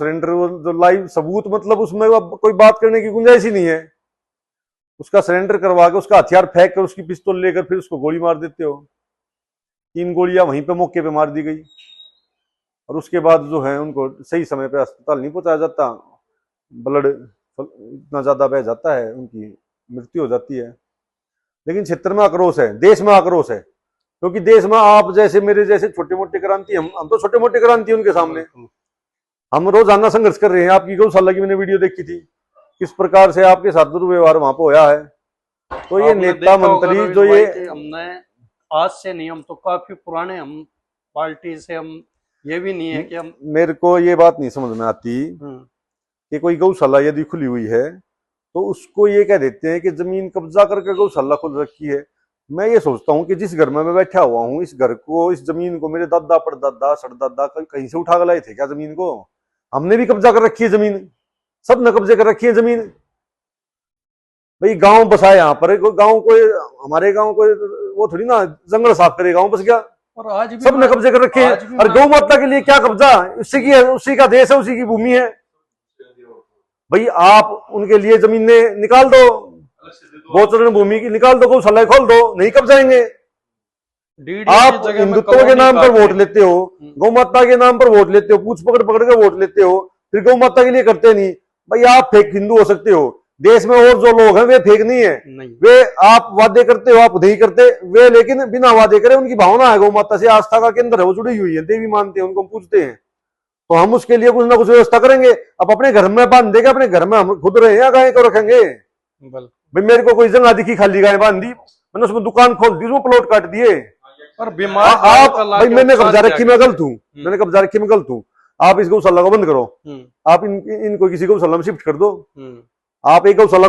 Surrender जो live सबूत, मतलब उसमें अब कोई बात करने की गुंजाइश ही नहीं है। उसका सरेंडर करवा के उसका हथियार फेंक कर उसकी पिस्तौल लेकर फिर उसको गोली मार देते हो। 3 गोलियां वहीं पे मौके पे मार दी गई और उसके बाद जो है उनको सही समय पे अस्पताल नहीं पहुंचाया जाता, ब्लड इतना ज्यादा बह जाता है, उनकी मृत्यु हो जाती है। लेकिन क्षेत्र में आक्रोश है, देश में आक्रोश है, क्योंकि देश में आप जैसे मेरे जैसे छोटे मोटे क्रांति, हम तो छोटे मोटे क्रांति उनके सामने। हम रोजाना संघर्ष कर रहे हैं। आपकी गौशाला की मैंने वीडियो देखी थी, किस प्रकार से आपके साथ दुर्व्यवहार वहां पे होया है। तो ये नेता मंत्री जो ये हमने आज से नहीं, हम तो काफी पुराने हम पार्टी से, हम ये भी नहीं है कि हम, मेरे को ये बात नहीं समझ में आती कि कोई गौशाला यदि खुली हुई है तो उसको ये कह देते हैं कि जमीन कब्जा करके गौशाला खुल रखी है। मैं ये सोचता हूँ कि जिस घर में मैं बैठा हुआ हूँ, इस घर को, इस जमीन को मेरे दादा परदादा सड़दादा कहीं से उठा कर लाए थे क्या? जमीन को हमने भी कब्जा कर रखी है, जमीन सबने कब्जे कर रखी है जमीन। भाई गांव बसा है यहाँ पर, गांव को, हमारे गांव को वो थोड़ी ना जंगल साफ करे, गांव बस गया। और आज भी सबने कब्जे कर रखे हैं। और गौ माता के लिए क्या कब्जा? उसी की है, उसी का देश है, उसी की भूमि है। भाई आप उनके लिए जमीनें निकाल दो, गोचरण भूमि की निकाल दो, गौशाला खोल दो, नहीं कब्जाएंगे। आप हिंदुत्व के नाम पर वोट लेते हो, गौ माता के नाम पर वोट लेते हो, पूछ पकड़ पकड़ के वोट लेते हो, फिर गौ माता के लिए करते नहीं। भाई आप फेक हिंदू हो सकते हो, देश में और जो लोग हैं वे फेक नहीं है। वे आप वादे करते हो, आप नहीं करते, वे लेकिन बिना वादे करे, उनकी भावना है, गौ माता से आस्था का केंद्र है, वो जुड़ी हुई है, देवी मानते हैं, उनको पूछते हैं। तो हम उसके लिए कुछ ना कुछ व्यवस्था करेंगे। अब अपने घर में बांध देगा, अपने घर में हम खुद रहे या गाय को रखेंगे? भाई मेरे को कोई जगह दिखी खाली, गाय बांध दी, मैंने उसमें दुकान खोल दी, उसमें प्लॉट काट दिए। और बीमार आप भाई मैंने कब्जा रखी, मैं गलत हूँ, मैंने कब्जा रखी, मैं गलत हूँ। आप इस गौशाला को बंद करो, आप इनको किसी गौशाला में शिफ्ट कर दो। आप एक गौशाला